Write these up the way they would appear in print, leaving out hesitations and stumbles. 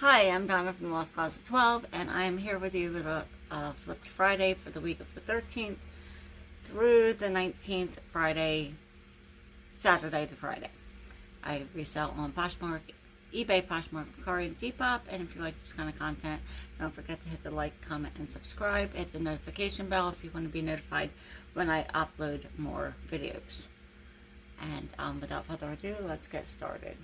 Hi, I'm Donna from Lost Closet 12, and I am here with you with a Flipped Friday for the week of the 13th through the 19th, Saturday to Friday. I resell on Poshmark, eBay, Poshmark, Mercari, and Depop, and if you like this kind of content, don't forget to hit the like, comment, and subscribe. Hit the notification bell if you want to be notified when I upload more videos. And without further ado, let's get started.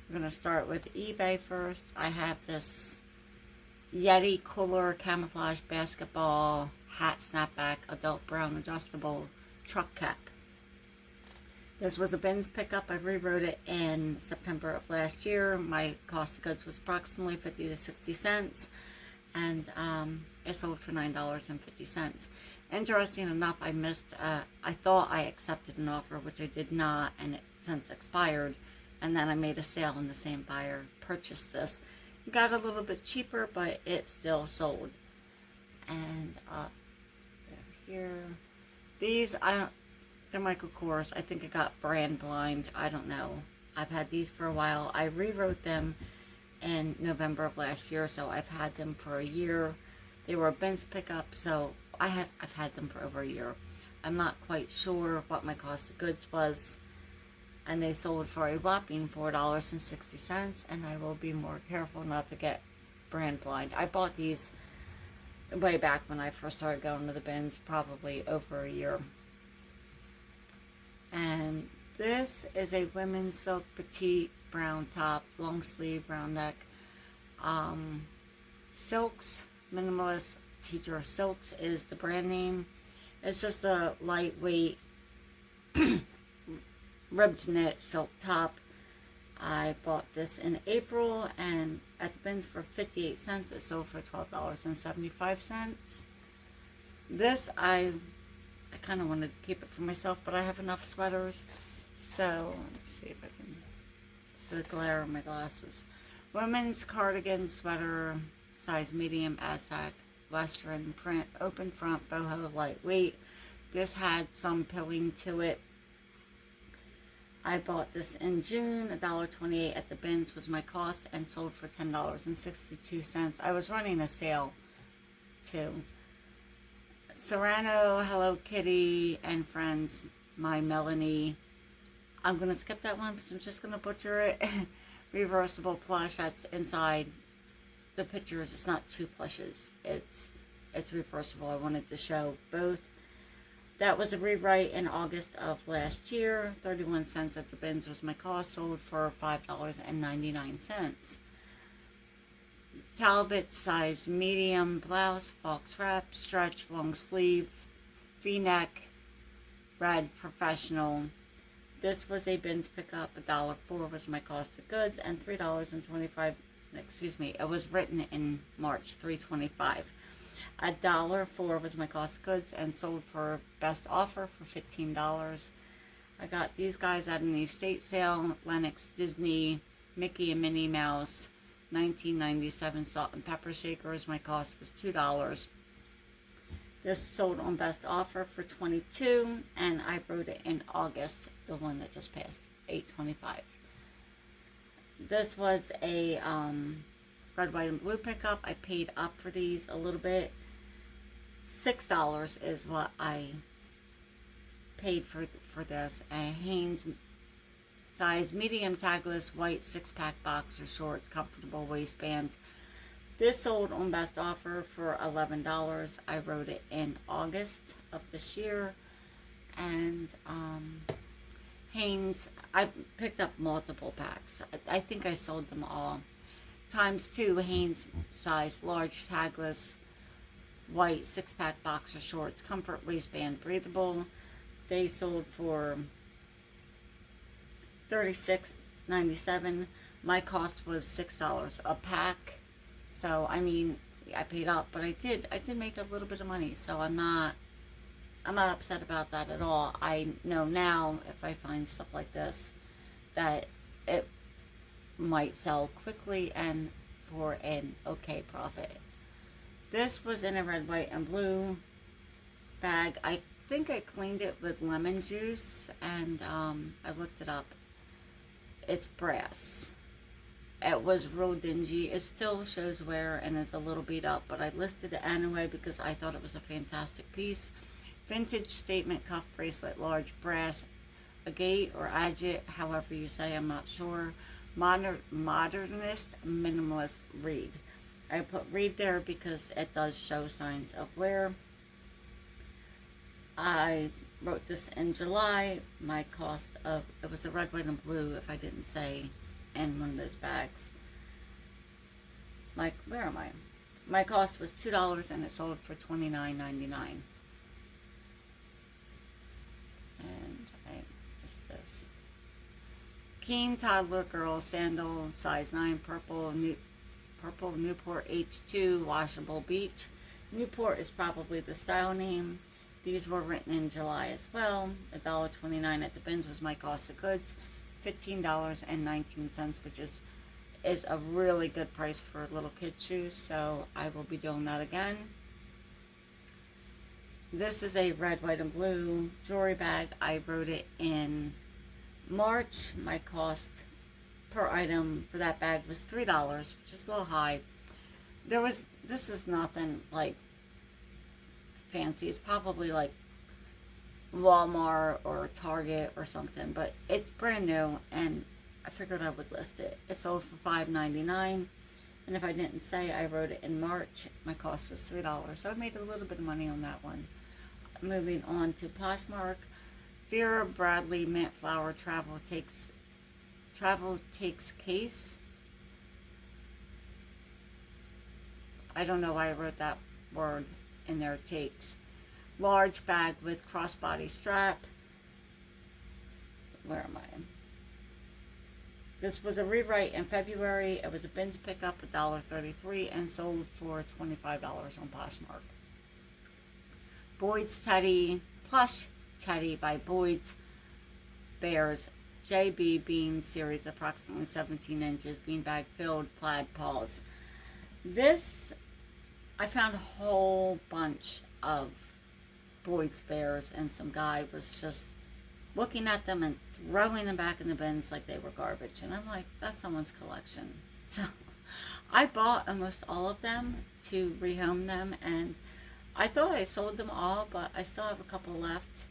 I'm going to start with eBay first. I have this Yeti Cooler Camouflage Basketball Hat Snapback Adult Brown Adjustable Truck Cap. This was a bins pickup. I rewrote it in September of last year. My cost of goods was approximately 50 to 60 cents. And it sold for $9.50. Interesting enough, I thought I accepted an offer, which I did not, and it since expired. And then I made a sale and the same buyer purchased this. It got a little bit cheaper, but it still sold. And here, these, they're Michael Kors. I think I got brand blind. I don't know. I've had these for a while. I rewrote them in November of last year, so I've had them for a year. They were a bins pickup, so I've had them for over a year. I'm not quite sure what my cost of goods was. And they sold for a whopping $4.60, and I will be more careful not to get brand blind. I bought these way back when I first started going to the bins, probably over a year. And this is a women's silk petite brown top, long sleeve, round neck. Silks, Minimalist Teacher Silks is the brand name. It's just a lightweight ribbed knit silk top. I bought this in April and at the bins for 58 cents. It sold for $12.75. This, I kind of wanted to keep it for myself, but I have enough sweaters. So, let's see if I can, it's the glare of my glasses. Women's cardigan sweater, size medium, Aztec, Western print, open front, boho, lightweight. This had some pilling to it. I bought this in June. $1.28 at the bins was my cost and sold for $10.62. I was running a sale too. Serrano, Hello Kitty, and Friends, My Melanie. I'm going to skip that one because I'm just going to butcher it. Reversible plush. That's inside the pictures. It's not two plushes. It's reversible. I wanted to show both. That was a rewrite in August of last year. 31 cents at the bins was my cost. Sold for $5.99. Talbot size medium blouse, fox wrap, stretch, long sleeve, V-neck, red professional. This was a bins pickup. $1.04 was my cost of goods, and $3.25. Excuse me. It was written in March. $3.25. $1.04 was my cost of goods and sold for best offer for $15. I got these guys at an estate sale. Lennox Disney Mickey and Minnie Mouse 1997 salt and pepper shakers. My cost was $2. This sold on best offer for $22, and I wrote it in August, the one that just passed, $8.25. This was a red, white, and blue pickup. I paid up for these a little bit. $6 is what I paid for this. A Hanes size medium tagless white 6-pack boxer shorts, comfortable waistband. This sold on best offer for $11. I wrote it in August of this year. And Hanes, I picked up multiple packs. I think I sold them all. ×2 Hanes size large tagless white 6-pack boxer shorts, comfort waistband, breathable. They sold for $36.97. My cost was $6 a pack. So I mean, I paid up, but I did make a little bit of money. So I'm not upset about that at all. I know now if I find stuff like this that it might sell quickly and for an okay profit. This was in a red, white, and blue bag. I think I cleaned it with lemon juice, and I looked it up. It's brass. It was real dingy. It still shows wear and is a little beat up, but I listed it anyway because I thought it was a fantastic piece. Vintage statement cuff bracelet, large brass agate or agate, however you say, I'm not sure. Modernist minimalist reed. I put reed there because it does show signs of wear. I wrote this in July. My cost of, it was a red, white, and blue, if I didn't say, in one of those bags. Where am I? My cost was $2 and it sold for $29.99. And I missed this. Keen toddler girl sandal, size 9, purple Newport H2 washable beach. Newport is probably the style name. These were written in July as well. $1.29 at the bins was my cost of goods. $15.19, which is a really good price for little kid shoes. So I will be doing that again. This is a red, white, and blue jewelry bag. I wrote it in March. My cost per item for that bag was $3, which is a little high. This is nothing like fancy. It's probably like Walmart or Target or something, but it's brand new and I figured I would list it. It sold for $5.99, and if I didn't say, I wrote it in March. My cost was $3, so I made a little bit of money on that one. Moving on to Poshmark. Vera Bradley mint flower travel takes case. I don't know why I wrote that word in there, takes. Large bag with crossbody strap. Where am I? This was a rewrite in February. It was a bins pickup, $1.33, and sold for $25 on Poshmark. Boyd's Teddy, plush Teddy by Boyd's Bears, JB Bean series, approximately 17 inches, beanbag filled plaid paws. This, I found a whole bunch of Boyd's Bears, and some guy was just looking at them and throwing them back in the bins like they were garbage. And I'm like, that's someone's collection. So I bought almost all of them to rehome them, and I thought I sold them all, but I still have a couple left.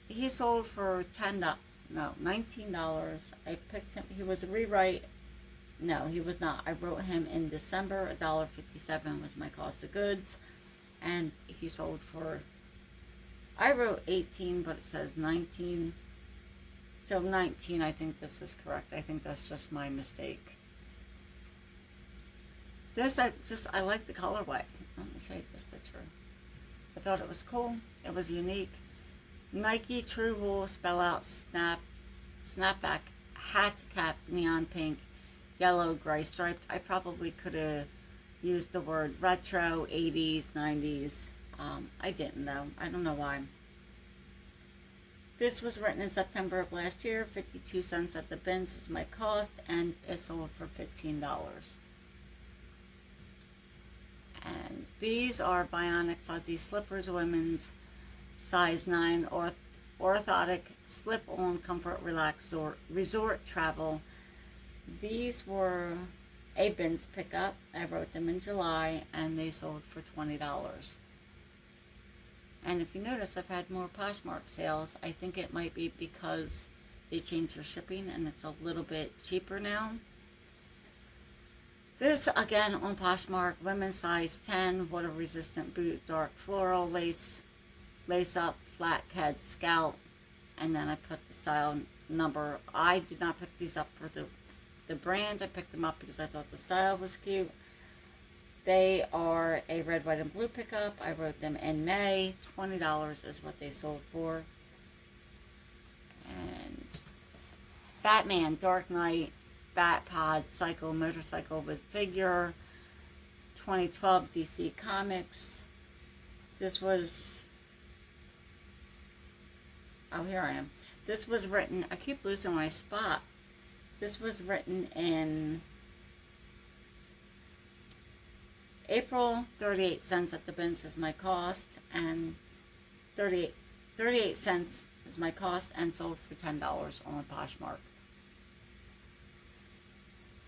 He sold for $19. I picked him. He was a rewrite. No, he was not. I wrote him in December. $1.57 was my cost of goods, and he sold for, I wrote 18, but it says 19. So 19, I think this is correct. I think that's just my mistake. This, I like the colorway. Let me show you this picture. I thought it was cool. It was unique. Nike True Wool spell out snapback hat cap, neon pink, yellow, gray striped. I probably could have used the word retro, 80s, 90s. I didn't though. I don't know why. This was written in September of last year. 52 cents at the bins was my cost, and it sold for $15. And these are Bionic Fuzzy Slippers, women's, size 9, orthotic, slip-on, comfort, relax, resort travel. These were a bins pickup. I wrote them in July, and they sold for $20. And if you notice, I've had more Poshmark sales. I think it might be because they changed their shipping and it's a little bit cheaper now. This, again, on Poshmark, women's size 10, water resistant boot, dark floral, lace up, flat head, scalp, and then I put the style number. I did not pick these up for the brand. I picked them up because I thought the style was cute. They are a red, white, and blue pickup. I wrote them in May. $20 is what they sold for. And Batman, Dark Knight, Batpod, Cycle, motorcycle with figure. 2012 DC Comics. This was, oh, here I am. This was written, I keep losing my spot. This was written in April. 38 cents at the bins is my cost, and 38 cents is my cost, and sold for $10 on Poshmark.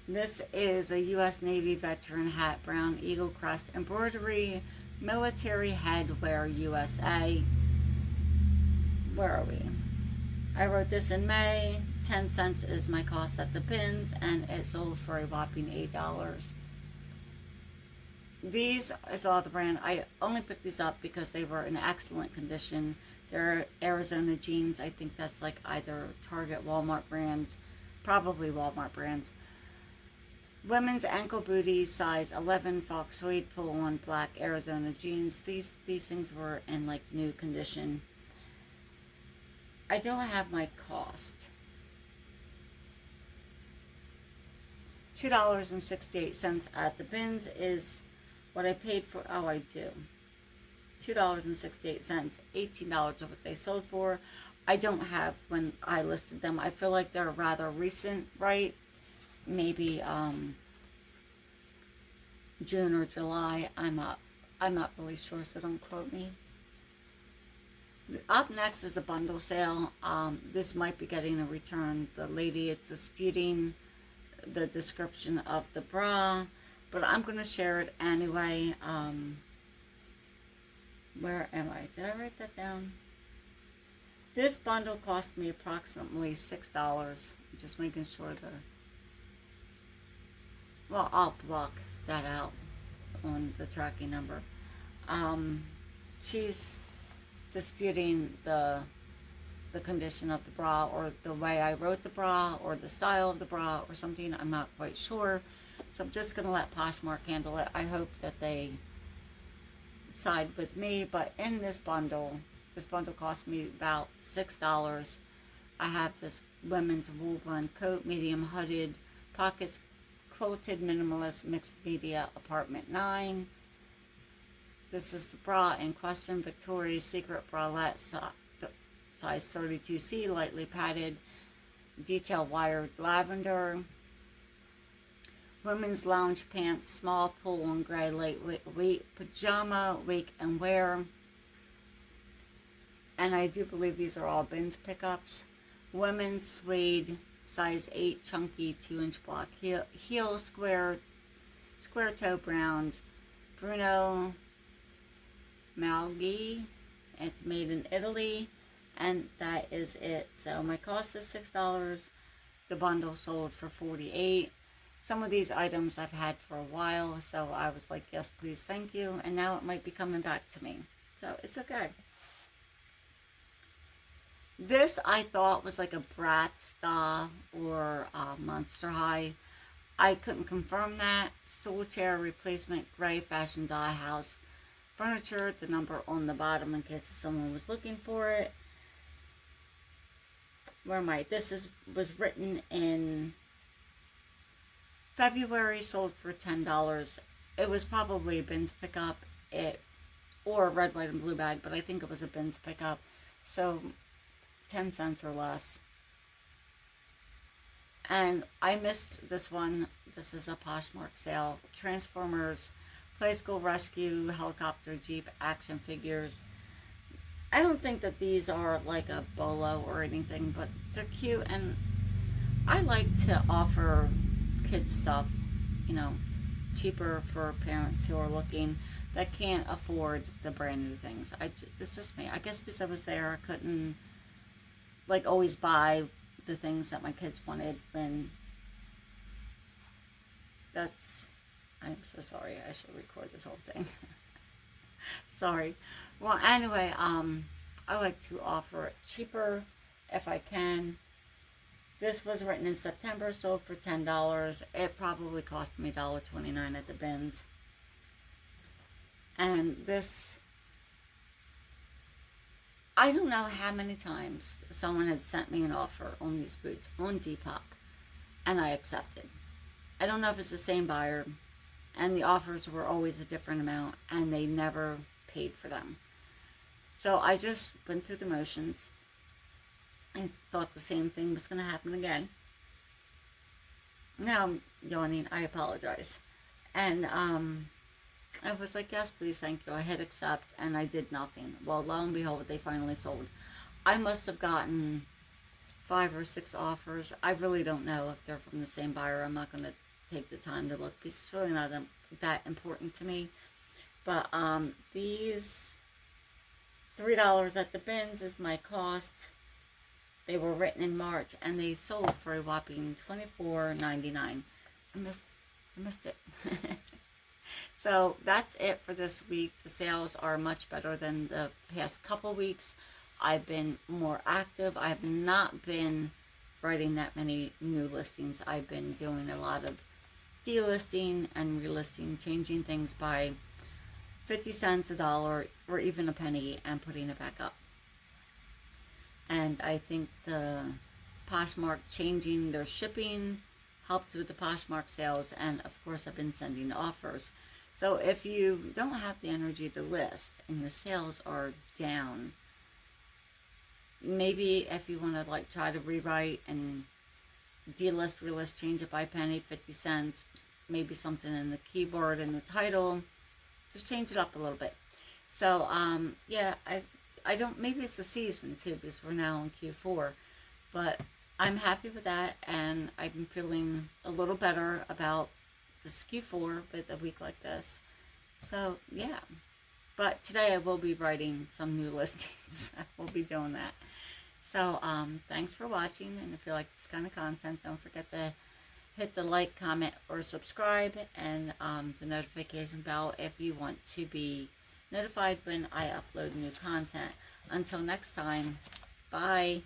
This is a U.S. Navy veteran hat, brown eagle crest embroidery, military headwear USA. Where are we? I wrote this in May. 10 cents is my cost at the bins, and it sold for a whopping $8. These is all the brand. I only picked these up because they were in excellent condition. They're Arizona jeans. I think that's like either Target, Walmart brand, probably Walmart brand. Women's ankle booty, size 11, fox suede pull-on black Arizona jeans. These things were in like new condition. I don't have my cost. $2.68 at the bins is what I paid for. Oh, I do. $2.68, $18 of what they sold for. I don't have when I listed them. I feel like they're rather recent, right? Maybe June or July. I'm not really sure, so don't quote me. Up next is a bundle sale. This might be getting a return. The lady is disputing the description of the bra, but I'm going to share it anyway. Where am I? Did I write that down? This bundle cost me approximately $6. I'm just making sure well, I'll block that out on the tracking number. She's disputing the condition of the bra, or the way I wrote the bra, or the style of the bra, or something. I'm not quite sure. So I'm just going to let Poshmark handle it. I hope that they side with me. But in this bundle cost me about $6. I have this women's wool blend coat, medium hooded, pockets quilted, minimalist, mixed media, apartment 9. This is the bra in question, Victoria's Secret bralette, size 32C, lightly padded, detail wired lavender. Women's lounge pants, small pull-on gray, lightweight pajama, wake and wear. And I do believe these are all bins pickups. Women's suede, size 8, chunky 2-inch block heel, square toe brown, Bruno Malghi. It's made in Italy, and that is it. So my cost is $6. The bundle sold for $48. Some of these items I've had for a while, so I was like, yes, please, thank you. And now it might be coming back to me, so it's okay. This I thought was like a Bratz or Monster High. I couldn't confirm that. Stool chair replacement, gray fashion dye house furniture. The number on the bottom in case someone was looking for it. Where am I? This was written in February, sold for $10. It was probably a bins pickup, or a red, white, and blue bag, but I think it was a bins pickup. So 10 cents or less. And I missed this one. This is a Poshmark sale. Transformers, Play School Rescue, Helicopter, Jeep, action figures. I don't think that these are like a bolo or anything, but they're cute, and I like to offer kids stuff, cheaper for parents who are looking that can't afford the brand new things. It's just me. I guess because I was there, I couldn't always buy the things that my kids wanted when I'm so sorry. I should record this whole thing. Sorry. Well, anyway, I like to offer it cheaper if I can. This was written in September, sold for $10. It probably cost me $1.29 at the bins. And this, I don't know how many times someone had sent me an offer on these boots on Depop, and I accepted. I don't know if it's the same buyer, and the offers were always a different amount, and they never paid for them. So I just went through the motions. I thought the same thing was going to happen again. Now I'm yawning. I apologize. And I was like, yes, please, thank you. I hit accept, and I did nothing. Well, lo and behold, they finally sold. I must have gotten 5 or 6 offers. I really don't know if they're from the same buyer. I'm not going to take the time to look because it's really not that important to me. But these $3 at the bins is my cost. They were written in March and they sold for a whopping $24.99. I missed it. So that's it for this week. The sales are much better than the past couple weeks. I've been more active. I have not been writing that many new listings. I've been doing a lot of delisting and relisting, changing things by 50 cents, a dollar, or even a penny, and putting it back up. And I think the Poshmark changing their shipping helped with the Poshmark sales, and of course I've been sending offers. So if you don't have the energy to list and your sales are down, maybe if you want to like try to rewrite and delist, relist, change it by penny, 50 cents, maybe something in the keyword and the title, just change it up a little bit. So yeah, I don't, maybe it's the season too because we're now in Q4, but I'm happy with that, and I've been feeling a little better about this Q4 with a week like this. So yeah, but today I will be writing some new listings. I will be doing that. So thanks for watching, and if you like this kind of content, don't forget to hit the like, comment, or subscribe, and the notification bell if you want to be notified when I upload new content. Until next time, bye.